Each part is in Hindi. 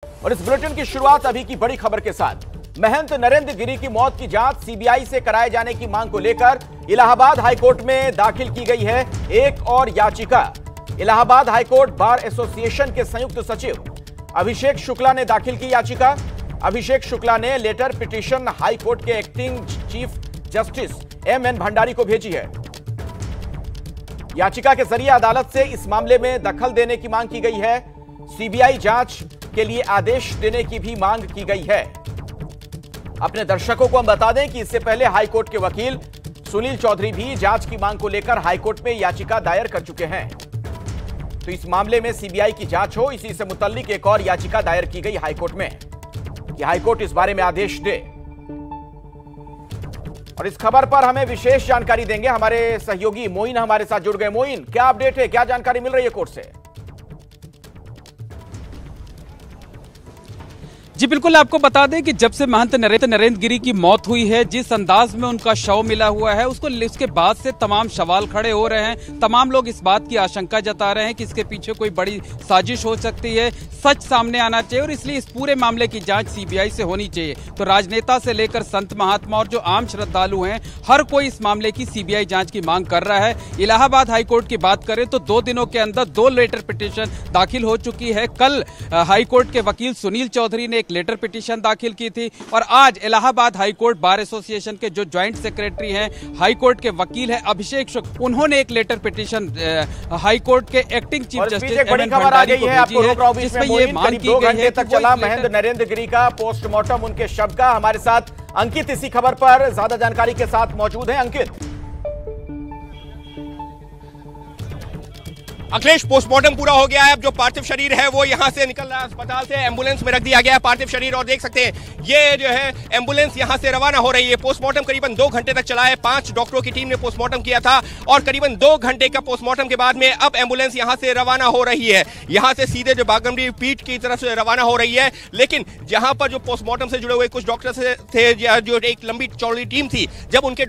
और इस बुलेटिन की शुरुआत अभी की बड़ी खबर के साथ। महंत नरेंद्र गिरी की मौत की जांच सीबीआई से कराए जाने की मांग को लेकर इलाहाबाद हाईकोर्ट में दाखिल की गई है एक और याचिका। इलाहाबाद हाईकोर्ट बार एसोसिएशन के संयुक्त सचिव अभिषेक शुक्ला ने दाखिल की याचिका। अभिषेक शुक्ला ने लेटर पिटीशन हाईकोर्ट के acting chief justice MN Bhandari को भेजी है। याचिका के जरिए अदालत से इस मामले में दखल देने की मांग की गई है। सीबीआई जांच के लिए आदेश देने की भी मांग की गई है। अपने दर्शकों को हम बता दें कि इससे पहले हाईकोर्ट के वकील सुनील चौधरी भी जांच की मांग को लेकर हाईकोर्ट में याचिका दायर कर चुके हैं। तो इस मामले में सीबीआई की जांच हो, इसी से मुतल्लिक एक और याचिका दायर की गई हाईकोर्ट में कि हाईकोर्ट इस बारे में आदेश दे। और इस खबर पर हमें विशेष जानकारी देंगे हमारे सहयोगी मोइन हमारे साथ जुड़ गए। मोइन, क्या अपडेट है, क्या जानकारी मिल रही है कोर्ट से? जी बिल्कुल, आपको बता दें कि जब से महंत नरेंद्र गिरी की मौत हुई है, जिस अंदाज में उनका शव मिला हुआ है, उसके बाद से तमाम सवाल खड़े हो रहे हैं। तमाम लोग इस बात की आशंका जता रहे हैं कि इसके पीछे कोई बड़ी साजिश हो सकती है, सच सामने आना चाहिए और इसलिए इस पूरे मामले की जांच सीबीआई से होनी चाहिए। तो राजनेता से लेकर संत महात्मा और जो आम श्रद्धालु हैं, हर कोई इस मामले की सीबीआई जांच की मांग कर रहा है। इलाहाबाद हाईकोर्ट की बात करें तो 2 दिनों के अंदर 2 लेटर पिटीशन दाखिल हो चुकी है। कल हाईकोर्ट के वकील सुनील चौधरी ने एक लेटर पिटीशन दाखिल की थी और आज इलाहाबाद हाईकोर्ट बार एसोसिएशन के जो ज्वाइंट सेक्रेटरी हैं, हाईकोर्ट के वकील हैं अभिषेक शुक्ला, उन्होंने एक लेटर पिटीशन हाईकोर्ट के acting chief justice MN Bhandari को भेजी है, जिसमें ये मांग की गई है तक चला महंत नरेंद्र गिरी का पोस्टमार्टम, उनके शव का। हमारे साथ अंकित इसी खबर पर ज्यादा जानकारी के साथ मौजूद है। अंकित, अखिलेश, पोस्टमार्टम पूरा हो गया है। अब जो पार्थिव शरीर है वो यहां से निकल रहा है, अस्पताल से एम्बुलेंस में रख दिया गया है पार्थिव शरीर। और देख सकते हैं ये जो है एम्बुलेंस यहां से रवाना हो रही है। पोस्टमार्टम करीबन 2 घंटे तक चला है। 5 डॉक्टरों की टीम ने पोस्टमार्टम किया था और करीबन 2 घंटे का पोस्टमार्टम के बाद में अब एम्बुलेंस यहां से रवाना हो रही है। यहां से सीधे जो बाघम्बरी पीठ की तरफ से रवाना हो रही है। लेकिन जहां पर जो पोस्टमार्टम से जुड़े हुए कुछ डॉक्टर्स थे, जो एक लंबी चौड़ी टीम थी, जब उनके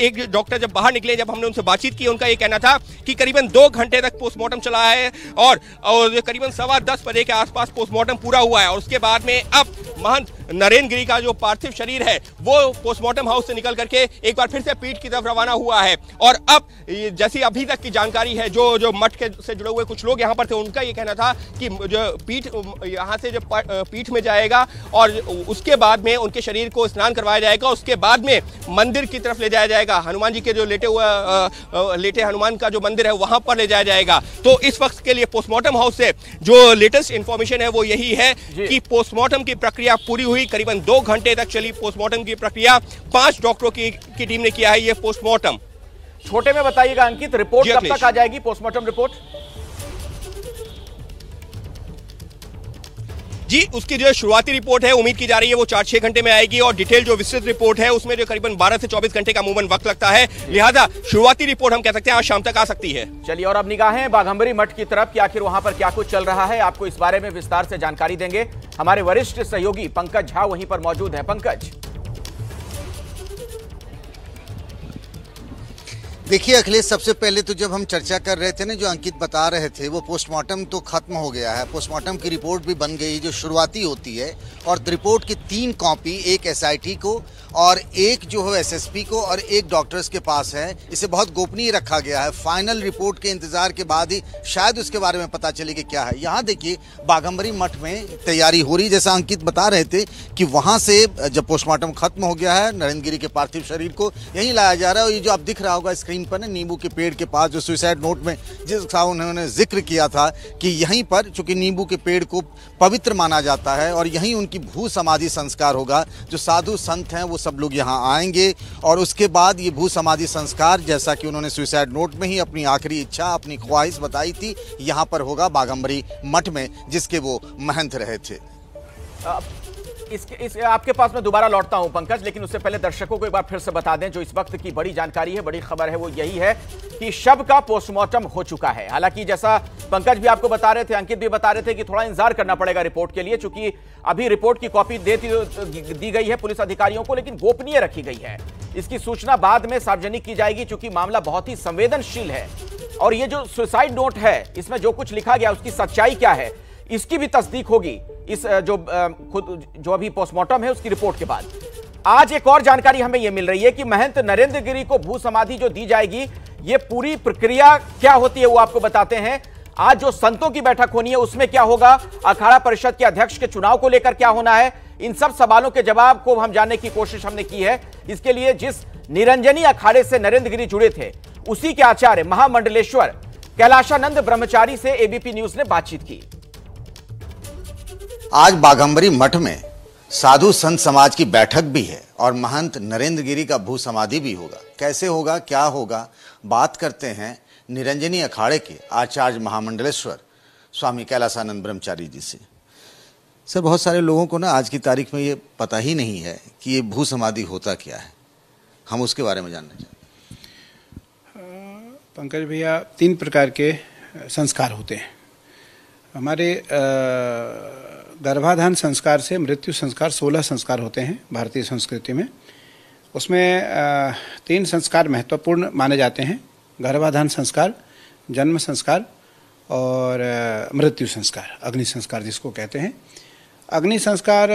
एक डॉक्टर जब बाहर निकले, जब हमने उनसे बातचीत की, उनका ये कहना था कि करीबन 2 घंटे तक पोस्टमार्टम चला है और करीबन 10:15 बजे के आसपास पोस्टमार्टम पूरा हुआ है। और उसके बाद में अब महंत नरेंद्र गिरी का जो पार्थिव शरीर है वो पोस्टमार्टम हाउस से निकल करके एक बार फिर से पीठ की तरफ रवाना हुआ है। और अब जैसी अभी तक की जानकारी है, जो मठ के से जुड़े हुए कुछ लोग यहां पर थे, उनका ये कहना था कि जो पीठ यहां से जो पीठ में जाएगा और उसके बाद में उनके शरीर को स्नान करवाया जाएगा। उसके बाद में मंदिर की तरफ ले जाया जाएगा। हनुमान जी के जो लेटे हनुमान का जो मंदिर है वहां पर ले जाया जाएगा। तो इस वक्त के लिए पोस्टमार्टम हाउस से जो लेटेस्ट इंफॉर्मेशन है वो यही है कि पोस्टमार्टम की प्रक्रिया पूरी हुई। करीबन 2 घंटे तक चली पोस्टमार्टम की प्रक्रिया। 5 डॉक्टरों की टीम ने किया है ये पोस्टमार्टम। छोटे में बताइएगा अंकित, रिपोर्ट कब तक आ जाएगी, पोस्टमार्टम रिपोर्ट? जी, उसकी जो शुरुआती रिपोर्ट है उम्मीद की जा रही है वो 4-6 घंटे में आएगी और डिटेल जो विस्तृत रिपोर्ट है उसमें जो करीबन 12 से 24 घंटे का अमूमन वक्त लगता है। लिहाजा शुरुआती रिपोर्ट हम कह सकते हैं आज शाम तक आ सकती है। चलिए, और अब निगाहें बाघम्बरी मठ की तरफ कि आखिर वहां पर क्या कुछ चल रहा है। आपको इस बारे में विस्तार से जानकारी देंगे हमारे वरिष्ठ सहयोगी पंकज झा, वहीं पर मौजूद है। पंकज, देखिए अखिलेश, सबसे पहले तो जब हम चर्चा कर रहे थे ना, जो अंकित बता रहे थे, वो पोस्टमार्टम तो खत्म हो गया है। पोस्टमार्टम की रिपोर्ट भी बन गई जो शुरुआती होती है और रिपोर्ट की 3 कॉपी, एक एसआईटी को और एक जो है एसएसपी को और एक डॉक्टर्स के पास है। इसे बहुत गोपनीय रखा गया है। फाइनल रिपोर्ट के इंतजार के बाद ही शायद उसके बारे में पता चले कि क्या है। यहाँ देखिए बाघम्बरी मठ में तैयारी हो रही, जैसा अंकित बता रहे थे कि वहाँ से जब पोस्टमार्टम खत्म हो गया है, नरेंद्र गिरी के पार्थिव शरीर को यहीं लाया जा रहा है। और ये जो आप दिख रहा होगा स्क्रीन पर ना, नींबू के पेड़ के पास, जो सुसाइड नोट में जिसका उन्होंने जिक्र किया था कि यहीं पर चूंकि नींबू के पेड़ को पवित्र माना जाता है और यहीं उनकी भू समाधि संस्कार होगा। जो साधु संत हैं वो सब लोग यहाँ आएंगे और उसके बाद ये भू समाधि संस्कार, जैसा कि उन्होंने सुसाइड नोट में ही अपनी आखिरी इच्छा, अपनी ख्वाहिश बताई थी, यहाँ पर होगा बाघम्बरी मठ में, जिसके वो महंत रहे थे। आपके पास मैं दोबारा लौटता हूं पंकज, लेकिन उससे पहले दर्शकों को एक बार फिर से बता दें जो इस वक्त की बड़ी जानकारी है, बड़ी खबर है, वो यही है कि शव का पोस्टमार्टम हो चुका है। हालांकि जैसा पंकज भी आपको बता रहे थे, अंकित भी बता रहे थे कि थोड़ा इंतजार करना पड़ेगा रिपोर्ट के लिए, चूंकि अभी रिपोर्ट की कॉपी दी गई है पुलिस अधिकारियों को, लेकिन गोपनीय रखी गई है। इसकी सूचना बाद में सार्वजनिक की जाएगी, चूंकि मामला बहुत ही संवेदनशील है। और ये जो सुसाइड नोट है, इसमें जो कुछ लिखा गया उसकी सच्चाई क्या है, इसकी भी तस्दीक होगी इस जो अभी पोस्टमार्टम है उसकी रिपोर्ट के बाद। आज एक और जानकारी हमें यह मिल रही है कि महंत नरेंद्र गिरी को भू समाधि जो दी जाएगी, ये पूरी प्रक्रिया क्या होती है वो आपको बताते हैं। आज जो संतों की बैठक होनी है उसमें क्या होगा, अखाड़ा परिषद के अध्यक्ष के चुनाव को लेकर क्या होना है, इन सब सवालों के जवाब को हम जानने की कोशिश हमने की है। इसके लिए जिस निरंजनी अखाड़े से नरेंद्र गिरी जुड़े थे उसी के आचार्य महामंडलेश्वर कैलाशानंद ब्रह्मचारी से एबीपी न्यूज ने बातचीत की। आज बाघंबरी मठ में साधु संत समाज की बैठक भी है और महंत नरेंद्र गिरी का भू समाधि भी होगा। कैसे होगा, क्या होगा, बात करते हैं निरंजनी अखाड़े के आचार्य महामंडलेश्वर स्वामी कैलाशानंद ब्रह्मचारी जी से। सर, बहुत सारे लोगों को ना आज की तारीख में ये पता ही नहीं है कि ये भू समाधि होता क्या है, हम उसके बारे में जानना चाहते हैं। पंकज भैया, 3 प्रकार के संस्कार होते हैं हमारे। गर्भाधान संस्कार से मृत्यु संस्कार 16 संस्कार होते हैं भारतीय संस्कृति में। उसमें 3 संस्कार महत्वपूर्ण माने जाते हैं: गर्भाधान संस्कार, जन्म संस्कार और मृत्यु संस्कार, अग्नि संस्कार जिसको कहते हैं। अग्नि संस्कार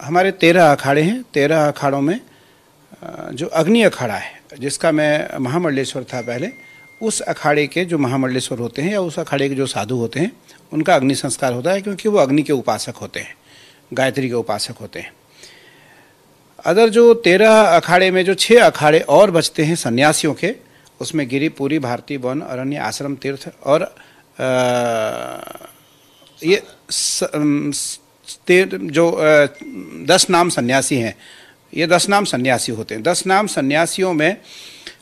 हमारे 13 अखाड़े हैं। 13 अखाड़ों में जो अग्नि अखाड़ा है, जिसका मैं महामंडलेश्वर था पहले, उस अखाड़े के जो महामंडलेश्वर होते हैं या उस अखाड़े के जो साधु होते हैं उनका अग्नि संस्कार होता है, क्योंकि वो अग्नि के उपासक होते हैं, गायत्री के उपासक होते हैं। अदर जो 13 अखाड़े में जो 6 अखाड़े और बचते हैं सन्यासियों के, उसमें गिरी, पुरी, भारती, वन, अरण्य, आश्रम, तीर्थ और ये जो 10 नाम सन्यासी हैं, ये 10 नाम सन्यासी होते हैं। 10 नाम सन्यासियों में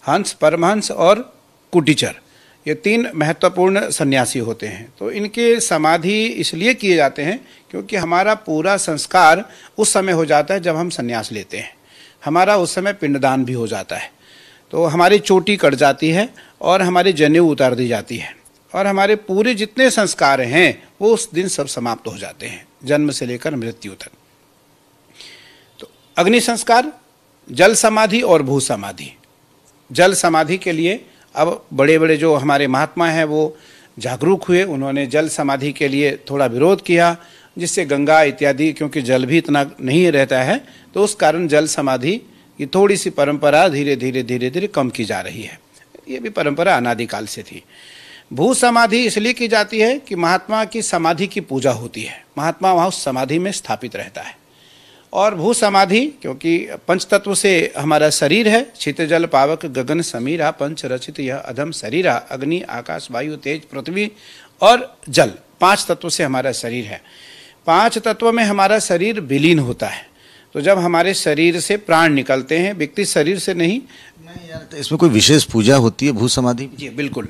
हंस, परमहंस और कुटीचर, ये 3 महत्वपूर्ण सन्यासी होते हैं। तो इनके समाधि इसलिए किए जाते हैं क्योंकि हमारा पूरा संस्कार उस समय हो जाता है जब हम संन्यास लेते हैं। हमारा उस समय पिंडदान भी हो जाता है, तो हमारी चोटी कट जाती है और हमारी जनेऊ उतार दी जाती है और हमारे पूरे जितने संस्कार हैं वो उस दिन सब समाप्त हो जाते हैं, जन्म से लेकर मृत्यु तक। तो अग्नि संस्कार, जल समाधि और भू समाधि। जल समाधि के लिए अब बड़े बड़े जो हमारे महात्मा हैं वो जागरूक हुए, उन्होंने जल समाधि के लिए थोड़ा विरोध किया, जिससे गंगा इत्यादि, क्योंकि जल भी इतना नहीं रहता है, तो उस कारण जल समाधि की थोड़ी सी परंपरा धीरे धीरे कम की जा रही है। ये भी परंपरा अनादिकाल से थी। भू समाधि इसलिए की जाती है कि महात्मा की समाधि की पूजा होती है, महात्मा वहाँ उस समाधि में स्थापित रहता है। और भू समाधि क्योंकि पंच तत्व से हमारा शरीर है, छित जल पावक गगन समीरा, पंच रचित यह अधम शरीरा, अग्नि आकाश वायु तेज पृथ्वी और जल, 5 तत्व से हमारा शरीर है। 5 तत्व में हमारा शरीर विलीन होता है। तो जब हमारे शरीर से प्राण निकलते हैं, व्यक्ति शरीर से नहीं यार, तो इसमें कोई विशेष पूजा होती है भू समाधि? जी बिल्कुल।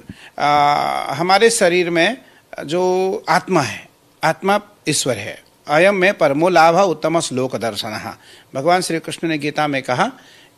हमारे शरीर में जो आत्मा है, आत्मा ईश्वर है। अयम में परमो लाभ उत्तम श्लोक दर्शन। भगवान श्री कृष्ण ने गीता में कहा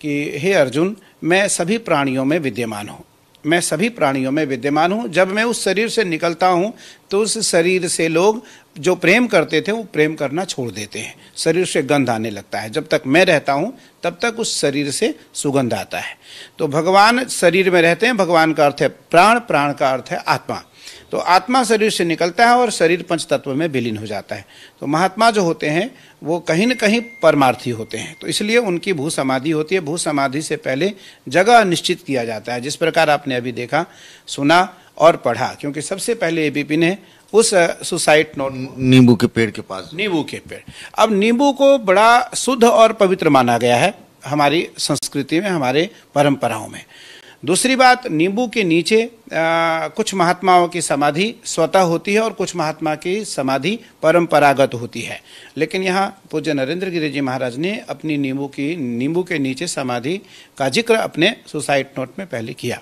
कि हे अर्जुन, मैं सभी प्राणियों में विद्यमान हूँ, मैं सभी प्राणियों में विद्यमान हूँ। जब मैं उस शरीर से निकलता हूँ तो उस शरीर से लोग जो प्रेम करते थे वो प्रेम करना छोड़ देते हैं, शरीर से गंध आने लगता है। जब तक मैं रहता हूँ तब तक उस शरीर से सुगंध आता है। तो भगवान शरीर में रहते हैं, भगवान का अर्थ है प्राण, प्राण का अर्थ है आत्मा। तो आत्मा शरीर से निकलता है और शरीर पंच तत्व में विलीन हो जाता है। तो महात्मा जो होते हैं वो कहीं न कहीं परमार्थी होते हैं, तो इसलिए उनकी भू समाधि होती है। भू समाधि से पहले जगह निश्चित किया जाता है, जिस प्रकार आपने अभी देखा, सुना और पढ़ा, क्योंकि सबसे पहले एबीपी ने उस सुसाइट नोट, नींबू के पेड़ के पास, नींबू के पेड़, अब नींबू को बड़ा शुद्ध और पवित्र माना गया है हमारी संस्कृति में, हमारे परंपराओं में। दूसरी बात, नींबू के नीचे कुछ महात्माओं की समाधि स्वतः होती है और कुछ महात्मा की समाधि परंपरागत होती है। लेकिन यहाँ पूज्य नरेंद्र गिरी जी महाराज ने अपनी नींबू के नीचे समाधि का जिक्र अपने सुसाइड नोट में पहले किया।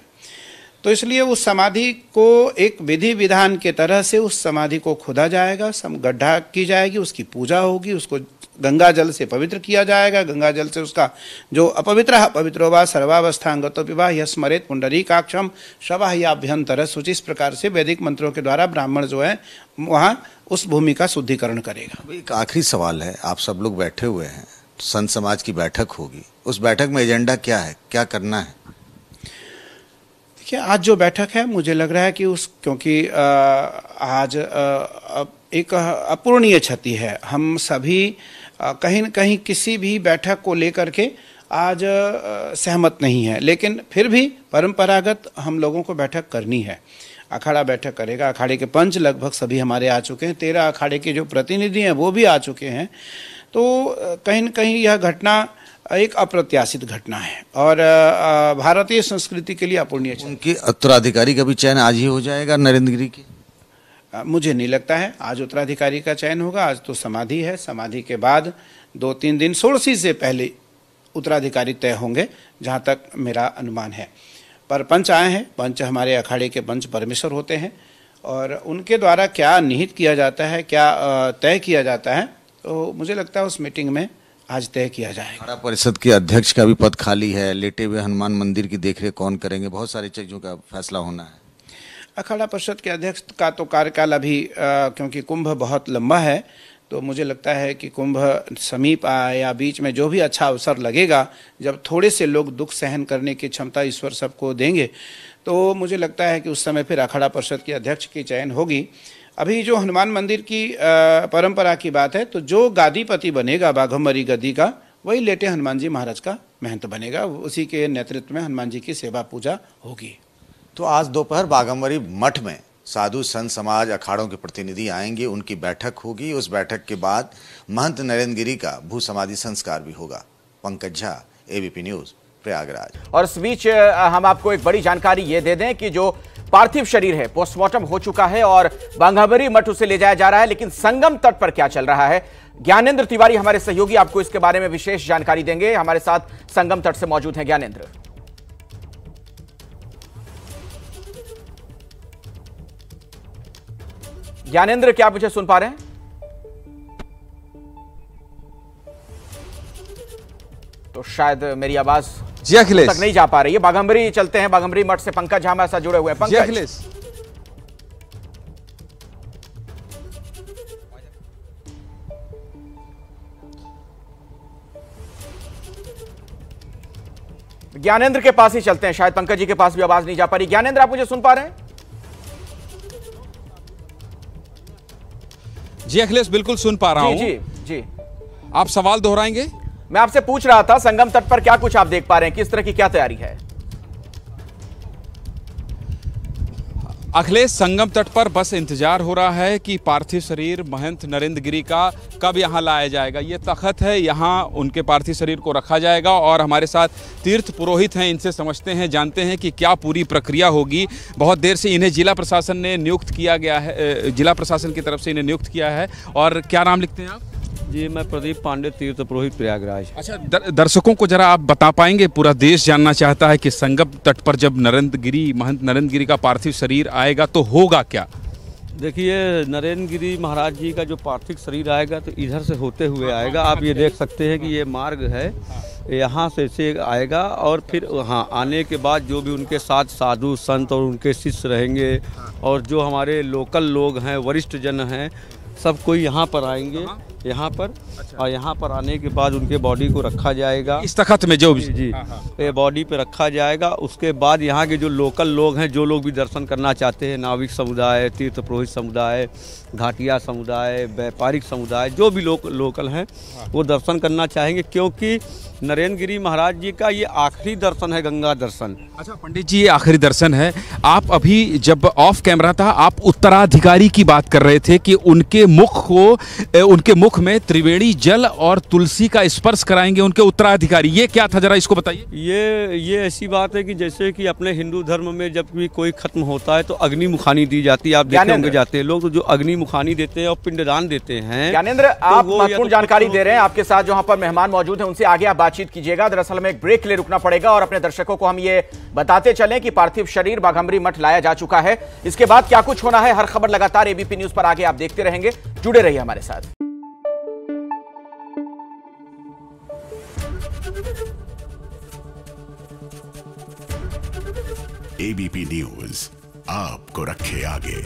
तो इसलिए उस समाधि को एक विधि विधान के तरह से उस समाधि को खोदा जाएगा, गड्ढा की जाएगी, उसकी पूजा होगी, उसको गंगा जल से पवित्र किया जाएगा। गंगा जल से उसका जो अपवित्र पवित्रो वा सर्वावस्थांगतो विवाह यह स्मरेत पुंडरीकाक्षम शवाह्याभ्यंतर शुचि, इस प्रकार से वैदिक मंत्रों के द्वारा ब्राह्मण जो है वहाँ उस भूमि का शुद्धिकरण करेगा। एक आखिरी सवाल है, आप सब लोग बैठे हुए हैं, संत समाज की बैठक होगी, उस बैठक में एजेंडा क्या है, क्या करना है? देखिए, आज जो बैठक है मुझे लग रहा है कि क्योंकि आज एक अपूरणीय क्षति है। हम सभी कहीं न कहीं किसी भी बैठक को लेकर के आज सहमत नहीं है, लेकिन फिर भी परंपरागत हम लोगों को बैठक करनी है। अखाड़ा बैठक करेगा, अखाड़े के पंच लगभग सभी हमारे आ चुके हैं, 13 अखाड़े के जो प्रतिनिधि हैं वो भी आ चुके हैं। तो कहीं न कहीं यह घटना एक अप्रत्याशित घटना है और भारतीय संस्कृति के लिए अपूरणीय। उनके उत्तराधिकारी का भी चयन आज ही हो जाएगा नरेंद्र गिरी की? मुझे नहीं लगता है आज उत्तराधिकारी का चयन होगा। आज तो समाधि है, समाधि के बाद 2-3 दिन षोडशी से पहले उत्तराधिकारी तय होंगे, जहाँ तक मेरा अनुमान है। पर पंच आए हैं, पंच हमारे अखाड़े के पंच परमेश्वर होते हैं और उनके द्वारा क्या निहित किया जाता है, क्या तय किया जाता है, तो मुझे लगता है उस मीटिंग में आज तय किया जाएगा। अखाड़ा परिषद के अध्यक्ष का भी पद खाली है, लेटे हुए हनुमान मंदिर की देखरेख कौन करेंगे, बहुत सारी चीज़ों का फैसला होना है। अखाड़ा परिषद के अध्यक्ष का तो कार्यकाल अभी क्योंकि कुंभ बहुत लंबा है, तो मुझे लगता है कि कुंभ समीप आए या बीच में जो भी अच्छा अवसर लगेगा, जब थोड़े से लोग दुख सहन करने की क्षमता ईश्वर सबको देंगे, तो मुझे लगता है कि उस समय फिर अखाड़ा परिषद के अध्यक्ष की चयन होगी। अभी जो हनुमान मंदिर की परंपरा की बात है, तो जो गादीपति बनेगा बाघम्बरी गद्दी का, वही लेटे हनुमान जी महाराज का महंत बनेगा। उसी के नेतृत्व में हनुमान जी की सेवा पूजा होगी। तो आज दोपहर बाघम्बरी मठ में साधु संत समाज अखाड़ों के प्रतिनिधि आएंगे, उनकी बैठक होगी। उस बैठक के बाद महंत नरेंद्र गिरी का भू समाधि संस्कार भी होगा। Pankaj Jha, ABP news, Prayagraj. और इस बीच हम आपको एक बड़ी जानकारी ये दे दें कि जो पार्थिव शरीर है पोस्टमार्टम हो चुका है और बाघम्बरी मठ उसे ले जाया जा रहा है, लेकिन संगम तट पर क्या चल रहा है, ज्ञानेंद्र तिवारी हमारे सहयोगी आपको इसके बारे में विशेष जानकारी देंगे। हमारे साथ संगम तट से मौजूद हैं ज्ञानेंद्र। ज्ञानेंद्र, क्या आप मुझे सुन पा रहे हैं? तो शायद मेरी आवाज जी अखिलेश तक नहीं जा पा रही है। बाघम्बरी चलते हैं, बाघम्बरी मठ से पंकज झा हमारे साथ जुड़े हुए हैं। पंकज, अखिलेश, ज्ञानेंद्र के पास ही चलते हैं, शायद पंकज जी के पास भी आवाज नहीं जा पा रही। ज्ञानेंद्र, आप मुझे सुन पा रहे हैं? जी अखिलेश, बिल्कुल सुन पा रहा हूं। जी जी, आप सवाल दोहराएंगे? मैं आपसे पूछ रहा था संगम तट पर क्या कुछ आप देख पा रहे हैं, किस तरह की क्या तैयारी है? अखिलेश, संगम तट पर बस इंतजार हो रहा है कि पार्थिव शरीर महंत नरेंद्र गिरी का कब यहां लाया जाएगा। ये तख्त है, यहां उनके पार्थिव शरीर को रखा जाएगा और हमारे साथ तीर्थ पुरोहित हैं, इनसे समझते हैं, जानते हैं कि क्या पूरी प्रक्रिया होगी। बहुत देर से इन्हें जिला प्रशासन ने नियुक्त किया गया है, जिला प्रशासन की तरफ से इन्हें नियुक्त किया है। और क्या नाम लिखते हैं आप? जी, मैं प्रदीप पांडे, तीर्थ पुरोहित, प्रयागराज। अच्छा, दर्शकों को जरा आप बता पाएंगे, पूरा देश जानना चाहता है कि संगम तट पर जब महंत नरेंद्र गिरी का पार्थिव शरीर आएगा तो होगा क्या? देखिए, नरेंद्र गिरी महाराज जी का जो पार्थिव शरीर आएगा तो इधर से होते हुए आएगा। आप ये देख सकते हैं कि ये मार्ग है, यहाँ से आएगा और फिर वहाँ आने के बाद जो भी उनके साथ साधु संत और उनके शिष्य रहेंगे और जो हमारे लोकल लोग हैं, वरिष्ठ जन हैं, सब कोई यहाँ पर आएंगे, यहाँ पर। अच्छा। और यहाँ पर आने के बाद उनके बॉडी को रखा जाएगा इस तख्त में, जो भी जी ये बॉडी पे रखा जाएगा। उसके बाद यहाँ के जो लोकल लोग हैं, जो लोग भी दर्शन करना चाहते हैं, नाविक समुदाय, तीर्थ पुरोहित समुदाय, घाटिया समुदाय, व्यापारिक समुदाय, जो भी लोकल हैं वो दर्शन करना चाहेंगे, क्योंकि नरेंद्र गिरी महाराज जी का ये आखिरी दर्शन है, गंगा दर्शन। अच्छा पंडित जी, ये आखिरी दर्शन है। आप अभी जब ऑफ कैमरा था, आप उत्तराधिकारी की बात कर रहे थे कि उनके मुख में त्रिवेणी जल और तुलसी का स्पर्श कराएंगे उनके उत्तराधिकारी। ये क्या था, जरा इसको बताइए। ये ऐसी बात है कि जैसे कि अपने हिंदू धर्म में जब भी कोई खत्म होता है तो अग्नि मुखानी दी जाती है। आप देखे होंगे जाते हैं लोग, तो जो अग्नि मुखानी देते हैं और पिंडदान देते हैं। ज्ञानेंद्र, आप महत्वपूर्ण जानकारी दे रहे हैं। आपके साथ जो यहाँ पर मेहमान मौजूद हैं उनसे आगे आप बातचीत कीजिएगा। दरअसल में एक ब्रेक के लिए रुकना पड़ेगा और अपने दर्शकों को हम ये बताते चलें कि पार्थिव शरीर बाघम्बरी मठ लाया जा चुका है। इसके बाद क्या कुछ होना है, हर खबर लगातार एबीपी न्यूज पर आगे आप देखते रहेंगे। जुड़े रहिए हमारे साथ। एबीपी न्यूज आपको रखे आगे।